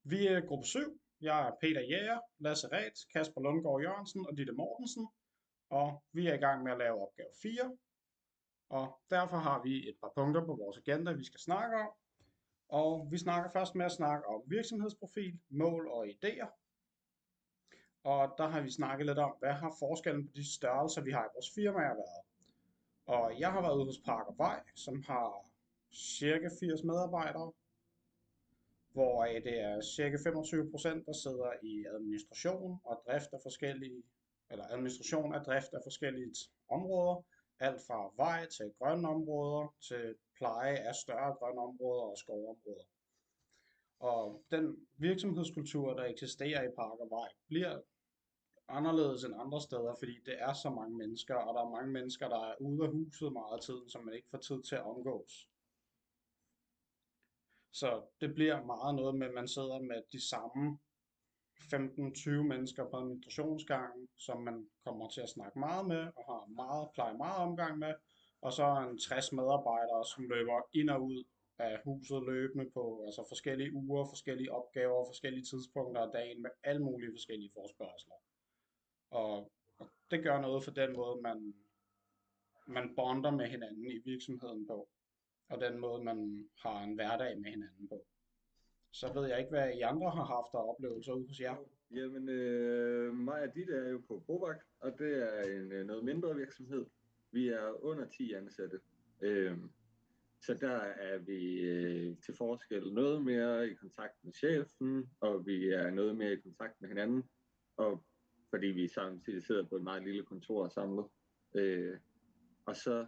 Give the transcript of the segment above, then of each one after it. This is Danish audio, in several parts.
Vi er gruppe 7. Jeg er Peter Jæger, Lasse Ret, Kasper Lundgaard Jørgensen og Ditte Mortensen, og vi er i gang med at lave opgave 4. Og derfor har vi et par punkter på vores agenda, vi skal snakke om. Og vi snakker først med at snakke om virksomhedsprofil, mål og idéer. Og der har vi snakket lidt om, hvad har forskellen på de størrelser, vi har i vores firmaer været. Og jeg har været ude hos Park og Vej, som har cirka 80 medarbejdere, hvoraf det er cirka 25%, der sidder i administration og drift af forskellige, eller administration af drift af forskellige områder. Alt fra vej til grønne områder til pleje af større grønne områder og skovområder. Og den virksomhedskultur, der eksisterer i Park og Vej, bliver anderledes end andre steder, fordi det er så mange mennesker, og der er mange mennesker, der er ude af huset meget af tiden, som man ikke får tid til at omgås. Så det bliver meget noget med, at man sidder med de samme 15-20 mennesker på administrationsgangen, som man kommer til at snakke meget med, og plejer meget omgang med, og så er en 60 medarbejdere, som løber ind og ud af huset løbende på altså forskellige uger, forskellige opgaver, forskellige tidspunkter af dagen med alle mulige forskellige forespørgsler. Og det gør noget for den måde, man bonder med hinanden i virksomheden på, og den måde, man har en hverdag med hinanden på. Så ved jeg ikke, hvad I andre har haft af oplevelser ude hos jer. Jamen, mig og Ditte er jo på Brovagt, og det er en noget mindre virksomhed. Vi er under 10 ansatte. Så der er vi til forskel noget mere i kontakt med chefen, og vi er noget mere i kontakt med hinanden, og fordi vi samtidig sidder på et meget lille kontor samlet. Og så,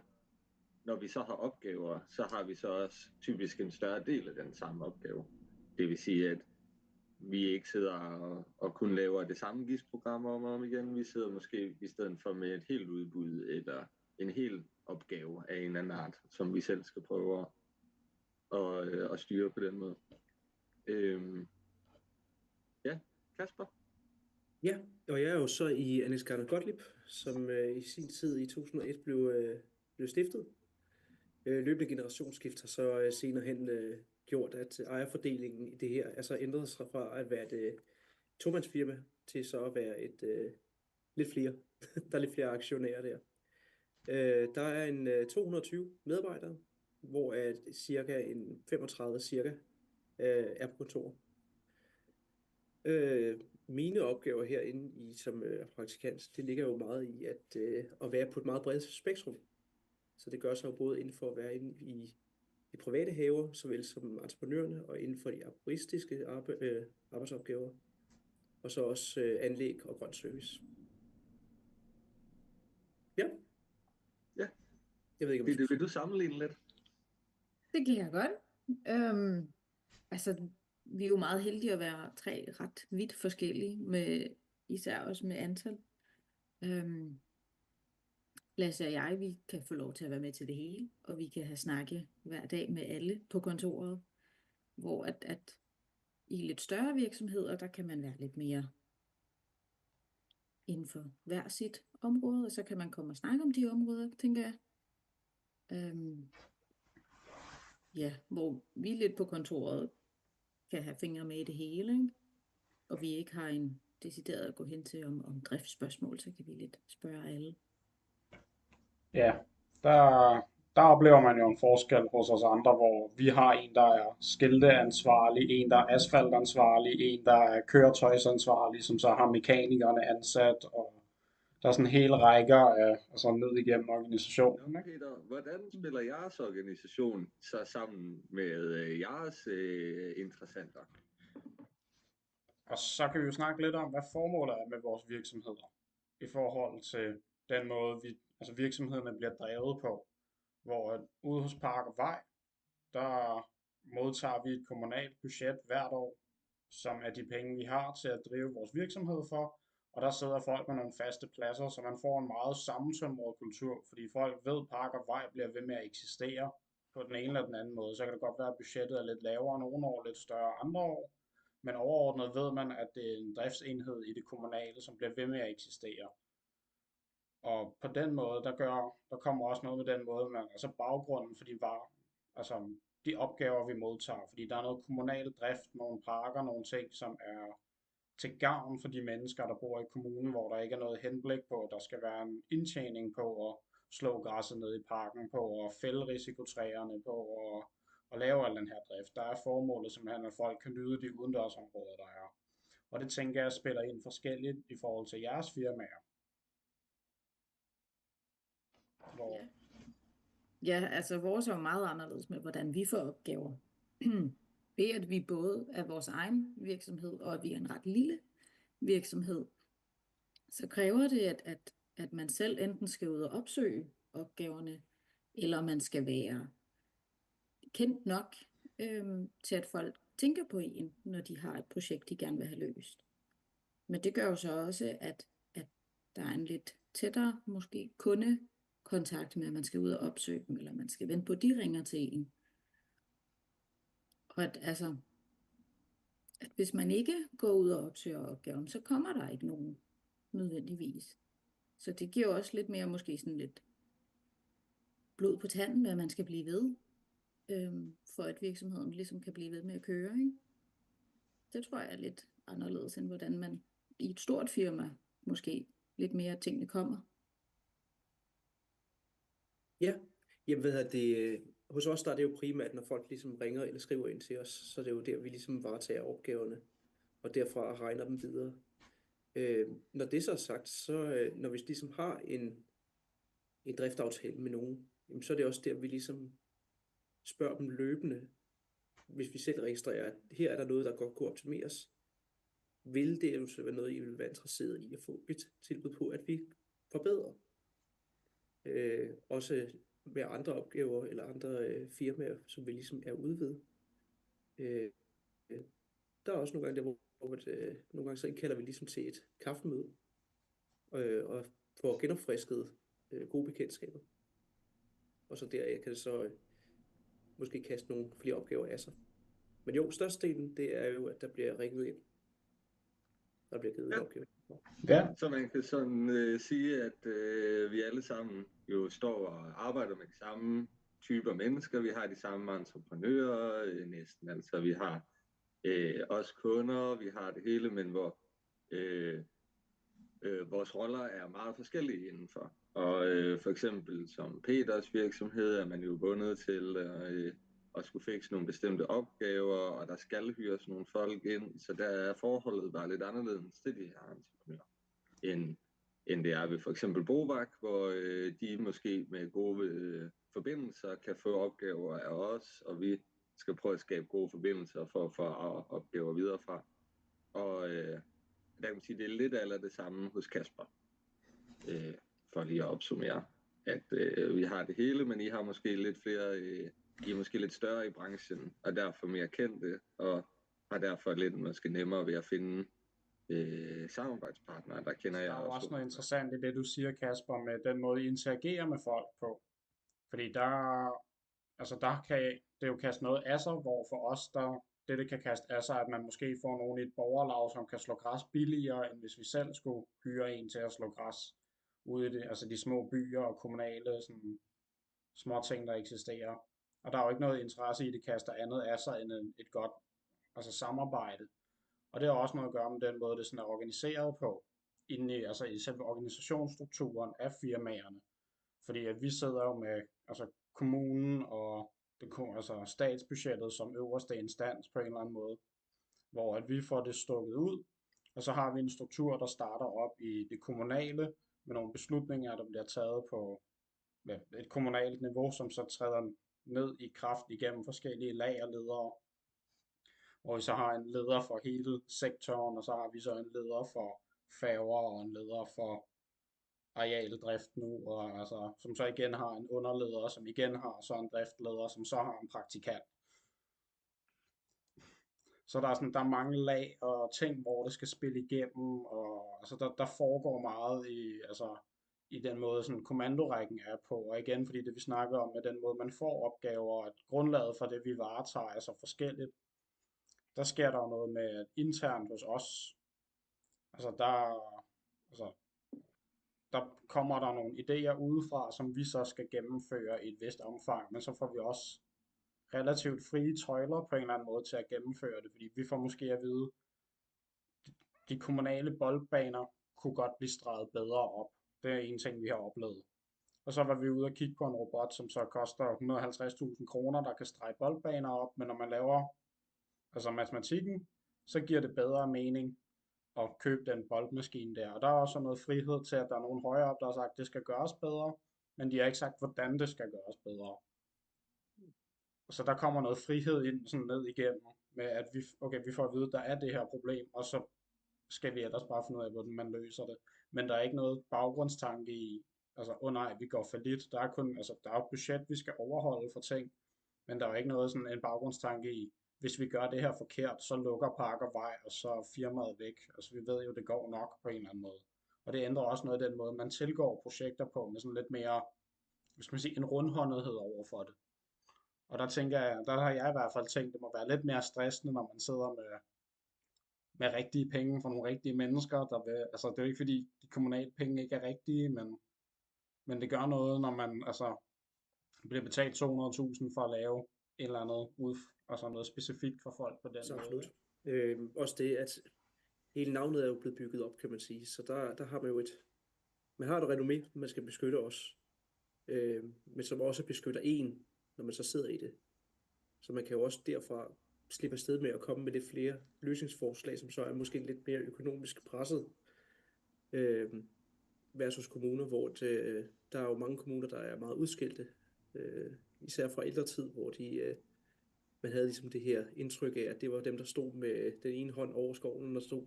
når vi så har opgaver, så har vi så også typisk en større del af den samme opgave. Det vil sige, at vi ikke sidder og kun laver det samme GIS-program om og om igen. Vi sidder måske i stedet for med et helt udbud eller en hel opgave af en eller anden art, som vi selv skal prøve at styre på den måde. Ja, Kasper? Ja, og jeg er jo så i Anis Garner Gottlieb, som i sin tid i 2001 blev stiftet. Løbende generationsskift har så senere hen gjort, at ejerfordelingen i det her er så ændret sig fra at være et tomandsfirma til så at være et lidt flere. Der er lidt flere aktionærer der. Der er en 220 medarbejdere, hvor cirka en 35 cirka er på kontor. Mine opgaver herinde som praktikant, det ligger jo meget i at være på et meget bredt spektrum. Så det gør sig jo både inden for at være inde i de private haver, såvel som entreprenørerne, og inden for de arboristiske arbejdsopgaver, og så også anlæg og grøn service. Ja. Ja. Jeg ved ikke, om Vil du sammenligne lidt? Det kan jeg godt. Altså, vi er jo meget heldige at være 3 ret vidt forskellige, især også med antal. Lasse og jeg, vi kan få lov til at være med til det hele, og vi kan have snakke hver dag med alle på kontoret, hvor at i lidt større virksomheder, der kan man være lidt mere inden for hver sit område, og så kan man komme og snakke om de områder, tænker jeg. Ja, hvor vi lidt på kontoret kan have fingre med i det hele, ikke? Og vi ikke har en decideret at gå hen til om driftsspørgsmål, så kan vi lidt spørge alle. Ja, der oplever man jo en forskel hos os andre, hvor vi har en, der er skilteansvarlig, en, der er asfaltansvarlig, en, der er køretøjsansvarlig, som så har mekanikerne ansat, og der er sådan en hel række af, altså ned igennem organisationen. Ja, Peter, hvordan spiller jeres organisation så sammen med jeres interessenter? Og så kan vi jo snakke lidt om, hvad formålet er med vores virksomheder, i forhold til den måde, virksomhederne bliver drevet på. Hvor ude hos Park og Vej, der modtager vi et kommunalt budget hvert år, som er de penge, vi har til at drive vores virksomhed for. Og der sidder folk med nogle faste pladser, så man får en meget sammensømret kultur, fordi folk ved, at Park og Vej bliver ved med at eksistere på den ene eller den anden måde. Så kan det godt være, at budgettet er lidt lavere nogle år, lidt større andre år. Men overordnet ved man, at det er en driftsenhed i det kommunale, som bliver ved med at eksistere. Og på den måde, der kommer også noget med den måde, altså baggrunden for de de opgaver, vi modtager. Fordi der er noget kommunal drift, nogle parker, nogle ting, som er til gavn for de mennesker, der bor i kommunen, hvor der ikke er noget henblik på, at der skal være en indtjening på at slå græsset ned i parken, på at fælde risikotræerne, på at lave al den her drift. Der er formålet simpelthen, at folk kan nyde de udendørsområder, der er. Og det tænker jeg spiller ind forskelligt i forhold til jeres firmaer. Hvor, Ja. Ja, altså vores er jo meget anderledes med, hvordan vi får opgaver. Ved at vi både er vores egen virksomhed, og at vi er en ret lille virksomhed, så kræver det, at man selv enten skal ud og opsøge opgaverne, eller man skal være kendt nok til, at folk tænker på en, når de har et projekt, de gerne vil have løst. Men det gør jo så også, at der er en lidt tættere, måske kundekontakt med, at man skal ud og opsøge dem, eller man skal vente på, at de ringer til en. Og at hvis man ikke går ud og opsøger opgaven, så kommer der ikke nogen nødvendigvis. Så det giver også lidt mere måske sådan lidt blod på tanden med, at man skal blive ved, for at virksomheden ligesom kan blive ved med at køre, ikke? Det tror jeg er lidt anderledes, end hvordan man i et stort firma måske lidt mere tingene kommer. Ja, jamen hos os der er det jo primært, når folk ligesom ringer eller skriver ind til os, så det er jo der, vi ligesom varetager opgaverne, og derfra regner dem videre. Når det så er sagt, så når vi ligesom har en driftaftale med nogen, jamen, så er det også der, vi ligesom spørger dem løbende, hvis vi selv registrerer, at her er der noget, der godt kunne optimeres. Vil det jo så være noget, I vil være interesseret i at få et tilbud på, at vi forbedrer? Også med andre opgaver eller andre firmaer, som vi ligesom er ude ved. Der er også nogle gange, nogle gange så indkalder vi ligesom til et kaffemøde, og får genopfrisket gode bekendtskaber. Og så deraf kan det så måske kaste nogle flere opgaver af sig. Men jo, størstedelen, det er jo, at der bliver ringet ind. Der bliver givet en opgave. ja, Så man kan sådan sige, at vi alle sammen jo står og arbejder med de samme typer mennesker. Vi har de samme entreprenører næsten. Altså vi har også kunder, vi har det hele, men hvor vores roller er meget forskellige indenfor. Og for eksempel som Peters virksomhed er man jo bundet til at skulle fikse nogle bestemte opgaver, og der skal hyres nogle folk ind, så der er forholdet bare lidt anderledes til de her entreprenører, end det er ved for eksempel Bovak, hvor de måske med gode forbindelser kan få opgaver af os, og vi skal prøve at skabe gode forbindelser for at få opgaver videre fra. Og der kan man sige, det er lidt eller det samme hos Kasper, for lige at opsummere, at vi har det hele, men I har måske lidt flere, I er måske lidt større i branchen, og derfor mere kendte, og har derfor lidt måske nemmere ved at finde samarbejdspartnere, der kender der jer er jo også også. noget interessant i det, du siger, Kasper, med den måde, I interagerer med folk på. Fordi der kan det jo kaste noget af sig, hvor for os, det kan kaste af sig, at man måske får nogen i et borgerlag, som kan slå græs billigere, end hvis vi selv skulle hyre en til at slå græs ude i det, altså de små byer og kommunale sådan, små ting, der eksisterer. Og der er jo ikke noget interesse i, at det kaster andet af sig end et godt samarbejde. Og det har også noget at gøre med den måde, det sådan er organiseret på, i selve organisationsstrukturen af firmaerne. Fordi at vi sidder jo med kommunen og statsbudgettet som øverste instans på en eller anden måde, hvor at vi får det stukket ud, og så har vi en struktur, der starter op i det kommunale, med nogle beslutninger, der bliver taget på et kommunalt niveau, som så træder ned i kraft igennem forskellige lagerledere, hvor vi så har en leder for hele sektoren, og så har vi så en leder for færger og en leder for arealdrift nu, og som så igen har en underleder, som igen har så en driftleder, som så har en praktikant. Så der er mange lag og ting, hvor det skal spille igennem, og der foregår meget i den måde, sådan kommandorækken er på, og igen, fordi det vi snakker om, med den måde, man får opgaver, at grundlaget for det, vi varetager, er så forskelligt. Der sker der jo noget med, at internt hos os, der kommer der nogle idéer udefra, som vi så skal gennemføre i et vist omfang, men så får vi også relativt frie tøjler på en eller anden måde til at gennemføre det, fordi vi får måske at vide, de kommunale boldbaner kunne godt blive streget bedre op. Det er en ting, vi har oplevet. Og så var vi ude og kigge på en robot, som så koster 150.000 kroner, der kan strege boldbaner op, men når man laver altså matematikken, så giver det bedre mening at købe den boldmaskine der. Og der er også noget frihed til, at der er nogen højere op, der har sagt, at det skal gøres bedre, men de har ikke sagt, hvordan det skal gøres bedre. Så der kommer noget frihed ind sådan ned igennem, med at vi får at vide, at der er det her problem, og så skal vi ellers bare finde ud af, hvordan man løser det. Men der er ikke noget baggrundstanke i, altså, nej, vi går for lidt. Der er kun, altså, der er et budget, vi skal overholde for ting, men der er jo ikke noget sådan en baggrundstanke i, hvis vi gør det her forkert, så lukker Parker vej, og så er firmaet væk. Altså, vi ved jo, det går nok på en eller anden måde. Og det ændrer også noget af den måde, man tilgår projekter på, med sådan lidt mere, hvis man siger, en rundhåndethed over for det. Og der tænker jeg, der har jeg i hvert fald tænkt, det må være lidt mere stressende, når man sidder med rigtige penge fra nogle rigtige mennesker. Altså, det er jo ikke fordi, de kommunale penge ikke er rigtige, men det gør noget, når man altså bliver betalt 200.000 for at lave et eller andet altså noget specifikt for folk på den Så måde. absolut. Også det, at hele navnet er jo blevet bygget op, kan man sige. Så der har man jo man har et renommé, man skal beskytte os. Men som også beskytter en, når man så sidder i det. Så man kan jo også derfra slippe afsted med at komme med lidt flere løsningsforslag, som så er måske lidt mere økonomisk presset. Versus kommuner, hvor der er jo mange kommuner, der er meget udskilte. Især fra ældre tid, hvor man havde ligesom det her indtryk af, at det var dem, der stod med den ene hånd over skoven, der stod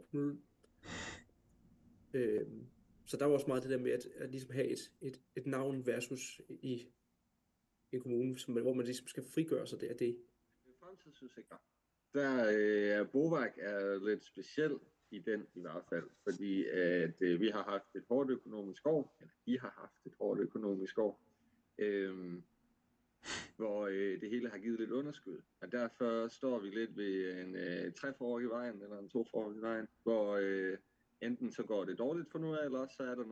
så der var også meget det der med at ligesom have et navn versus i en kommune, hvor man ligesom skal frigøre sig af det. Fremtidsudsigter. Der Bovak er lidt speciel i den i hvert fald, fordi at vi har haft et hårdt økonomisk år, eller de har haft et hårdt økonomisk år, hvor det hele har givet lidt underskud. Og derfor står vi lidt ved en 3-forår i vejen, eller en 2-forår i vejen, hvor enten så går det dårligt for nu af, eller så er der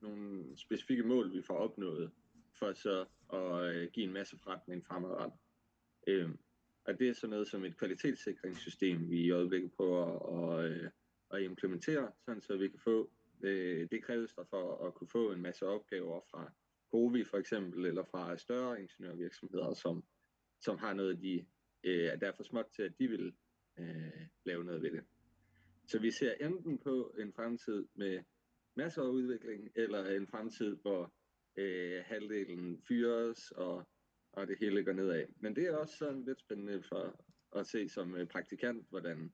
nogle specifikke mål, vi får opnået, for så at give en masse forretning fremadrettet. Og det er sådan noget som et kvalitetssikringssystem, vi i øjeblikket prøver at implementere, sådan så vi kan få det kræves der for at kunne få en masse opgaver fra Covi for eksempel, eller fra større ingeniørvirksomheder, som har noget, der er for småt til, at de vil lave noget ved det. Så vi ser enten på en fremtid med masser af udvikling, eller en fremtid, hvor halvdelen fyres, og det hele går nedad. Men det er også sådan lidt spændende for at se som praktikant, hvordan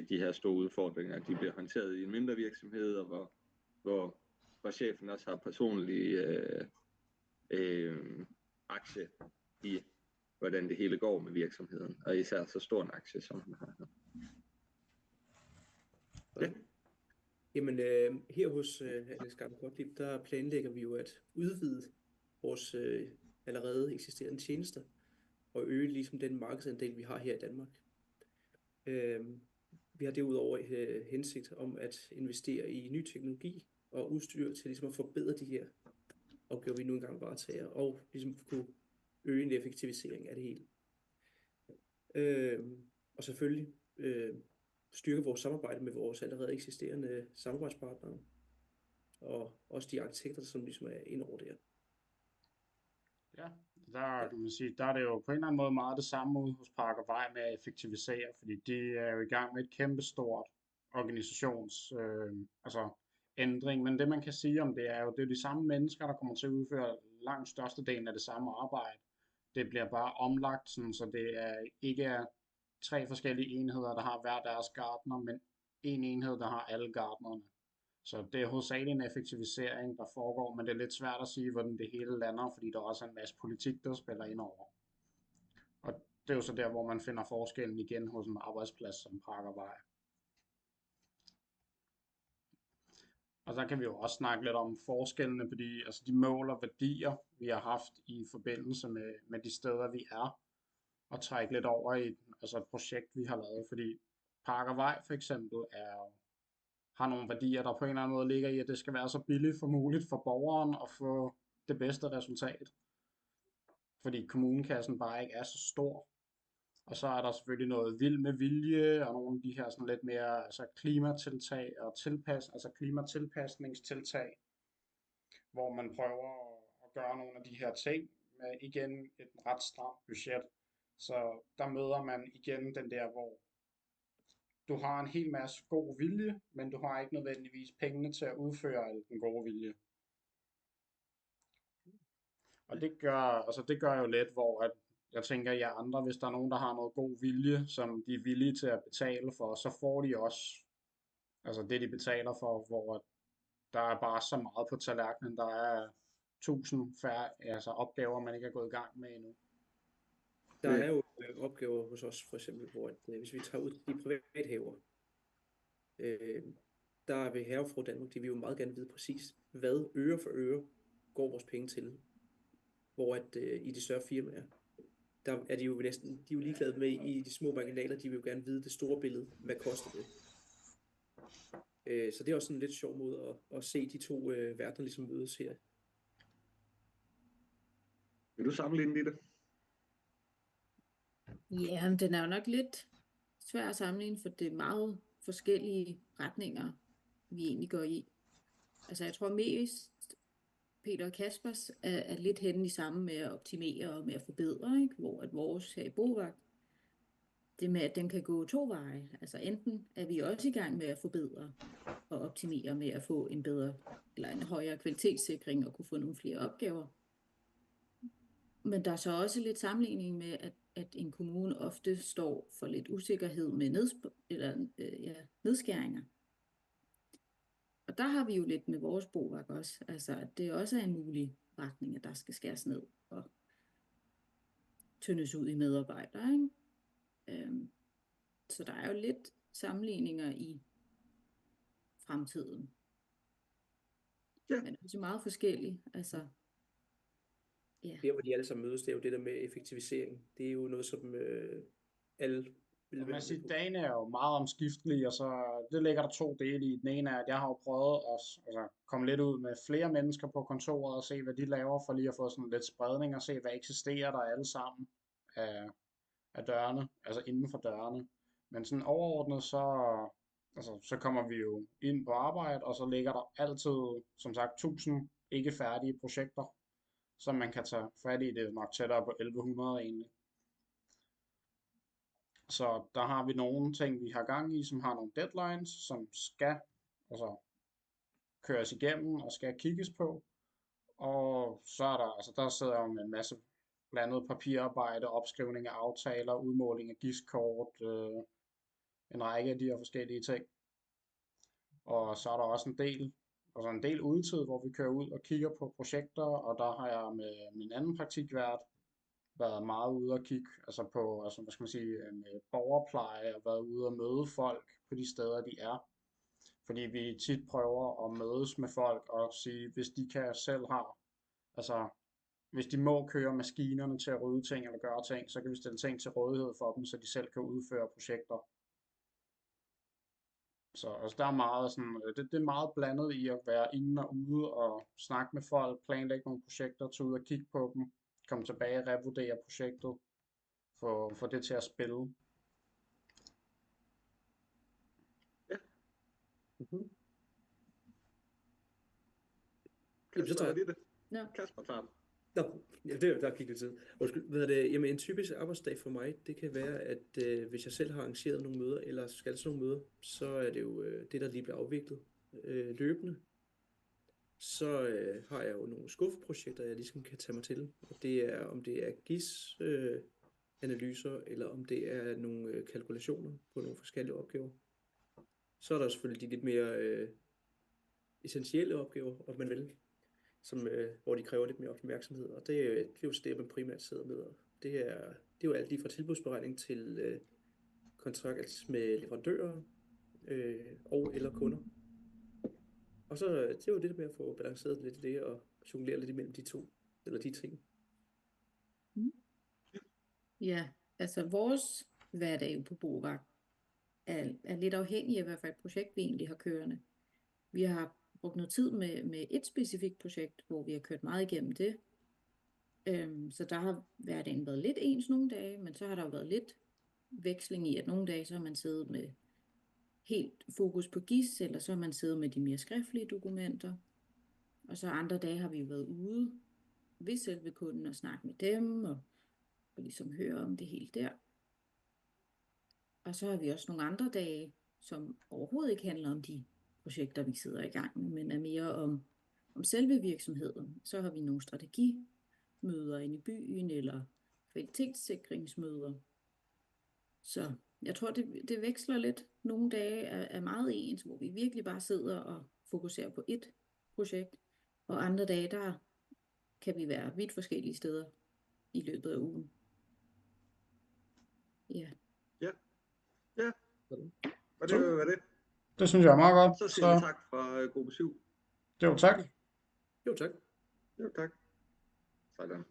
de her store udfordringer, de bliver håndteret i en mindre virksomhed, og hvor chefen også har personlig aktie i, hvordan det hele går med virksomheden, og især så stor en aktie, som han har. Ja. Jamen, her hos Niels Gottlieb, der planlægger vi jo at udvide vores allerede eksisterende tjenester, og øge ligesom den markedsandel, vi har her i Danmark. Vi har derudover hensigt om at investere i ny teknologi og udstyr til ligesom at forbedre de her opgaver, vi nu engang varetager, og ligesom kunne øge en effektivisering af det hele. Og selvfølgelig styrke vores samarbejde med vores allerede eksisterende samarbejdspartnere, og også de arkitekter, som ligesom er inde over det. Ja, der kan man sige, der er det jo på en eller anden måde meget det samme ude hos Parker Vej med at effektivisere, fordi de er jo i gang med et kæmpestort altså ændring, men det man kan sige om det er jo, det er de samme mennesker, der kommer til at udføre langt størstedelen af det samme arbejde. Det bliver bare omlagt, sådan, så det ikke er 3 forskellige enheder, der har hver deres gartner, men en enhed, der har alle gartnerne. Så det er hovedsageligt en effektivisering, der foregår, men det er lidt svært at sige, hvordan det hele lander, fordi der også er en masse politik, der spiller ind over. Og det er jo så der, hvor man finder forskellen igen hos en arbejdsplads som Parker Vej. Og så kan vi jo også snakke lidt om forskellene på de mål og værdier, vi har haft i forbindelse med de steder, vi er, og trække lidt over i et projekt, vi har lavet, fordi Parker Vej for eksempel har nogle værdier, der på en eller anden måde ligger i, at det skal være så billigt som muligt for borgeren at få det bedste resultat. fordi kommunekassen bare ikke er så stor. Og så er der selvfølgelig noget vild med vilje, og nogle af de her sådan lidt mere altså klimatiltag og altså klimatilpasningstiltag, hvor man prøver at gøre nogle af de her ting med igen et ret stramt budget. Så der møder man igen den der, hvor du har en hel masse god vilje, men du har ikke nødvendigvis pengene til at udføre al den gode vilje. Og det gør jo lidt, hvor at jeg tænker, jer andre, hvis der er nogen, der har noget god vilje, som de er villige til at betale for, så får de også altså det, de betaler for, hvor at der er bare så meget på tallerkenen. Der er 1000 færre altså opgaver, man ikke er gået i gang med endnu. Der er jo opgaver hos os, for eksempel, hvor hvis vi tager ud til de private haver, der vil Herrefru Danmark, de vil jo meget gerne vide præcis, hvad øre for øre går vores penge til. Hvor at i de større firmaer, der er de jo næsten, de er jo ligeglade med i de små marginaler, de vil jo gerne vide det store billede, hvad koster det. Så det er også sådan en lidt sjov måde at se de to verdener ligesom mødes her. Vil du sammenligne det? Ja, men den er jo nok lidt svær at sammenligne, for det er meget forskellige retninger, vi egentlig går i. Altså jeg tror mest, Peter og Kaspers er lidt henne i samme med at optimere og med at forbedre, ikke? Hvor at vores her i Bovagt, det med, at den kan gå to veje. Altså enten er vi også i gang med at forbedre og optimere med at få en bedre eller en højere kvalitetssikring og kunne få nogle flere opgaver. Men der er så også lidt sammenligning med, at en kommune ofte står for lidt usikkerhed med nedskæringer. Og der har vi jo lidt med vores Bovagt også, altså at det også er en mulig retning, at der skal skæres ned og tyndes ud i medarbejdere, ikke? Så der er jo lidt sammenligninger i fremtiden. Ja. Men også meget forskellige, altså. Ja. Der, hvor de alle sammen mødes, det er jo det der med effektivisering. Det er jo noget, som alle vil være med på. Dagen er jo meget omskiftelige, og så det ligger der to dele i. Den ene er, at jeg har jo prøvet at komme lidt ud med flere mennesker på kontoret og se, hvad de laver, for lige at få sådan lidt spredning og se, hvad eksisterer der alle sammen af dørene, altså inden for dørene. Men sådan overordnet, så kommer vi jo ind på arbejde, og så ligger der altid, som sagt, 1000 ikke færdige projekter, som man kan tage fat i. Det er nok tættere på 1100 egentlig. Så der har vi nogle ting, vi har gang i, som har nogle deadlines, som skal køres igennem og skal kigges på. Og så er der sidder jeg med en masse blandet papirarbejde, opskrivning af aftaler, udmåling af GIS-kort, en række af de her forskellige ting. Og så er der også en del udetid, hvor vi kører ud og kigger på projekter, og der har jeg med min anden praktikvært været meget ude og kigge på med borgerpleje og været ude og møde folk på de steder, de er. Fordi vi tit prøver at mødes med folk og sige, hvis de kan selv hvis de må køre maskinerne til at rydde ting eller gøre ting, så kan vi stille ting til rådighed for dem, så de selv kan udføre projekter. Så der er meget det er meget blandet i at være inde og ude og snakke med folk, planlægge nogle projekter, tage ud og kigge på dem, komme tilbage og revurdere projektet, få det til at spille. Ja. Mm-hmm. Kasper, så var det det? Ja. Kasper, klart. Nå, ja, der gik lidt tid. Undskyld, jamen en typisk arbejdsdag for mig, det kan være, at hvis jeg selv har arrangeret nogle møder, eller skal til nogle møder, så er det jo det, der lige bliver afviklet løbende. Så har jeg jo nogle skuffeprojekter, jeg ligesom kan tage mig til. Og det er, om det er GIS-analyser, eller om det er nogle kalkulationer på nogle forskellige opgaver. Så er der selvfølgelig de lidt mere essentielle opgaver, om man vil, hvor de kræver lidt mere opmærksomhed, og det er jo det, man primært sidder med. Og det er jo alt lige fra tilbudsberegning til kontrakt med leverandører og eller kunder. Og så det er jo det med at få balanceret lidt i det og jonglere lidt imellem de to, eller de ting. Ja, altså vores hverdag på Bovagt er lidt afhængig af, hvad for et projekt vi egentlig har kørende. Vi har brugt noget tid med et specifikt projekt, hvor vi har kørt meget igennem det. Så der har hverdagen været lidt ens nogle dage, men så har der jo været lidt veksling i, at nogle dage så har man siddet med helt fokus på GIS, eller så har man siddet med de mere skriftlige dokumenter. Og så andre dage har vi jo været ude ved selve kunden og snakke med dem, og ligesom høre om det hele der. Og så har vi også nogle andre dage, som overhovedet ikke handler om de projekter, vi sidder i gang med, men er mere om selve virksomheden. Så har vi nogle strategimøder inde i byen, eller kvalitetssikringsmøder. Så jeg tror, det veksler lidt. Nogle dage er meget ens, hvor vi virkelig bare sidder og fokuserer på ét projekt, og andre dage, der kan vi være vidt forskellige steder i løbet af ugen. Ja. Ja. Og det var det. Det synes jeg er meget godt. Så siger vi tak fra gruppe 7. Det var tak. Jo, tak. Jo, tak. Sådan.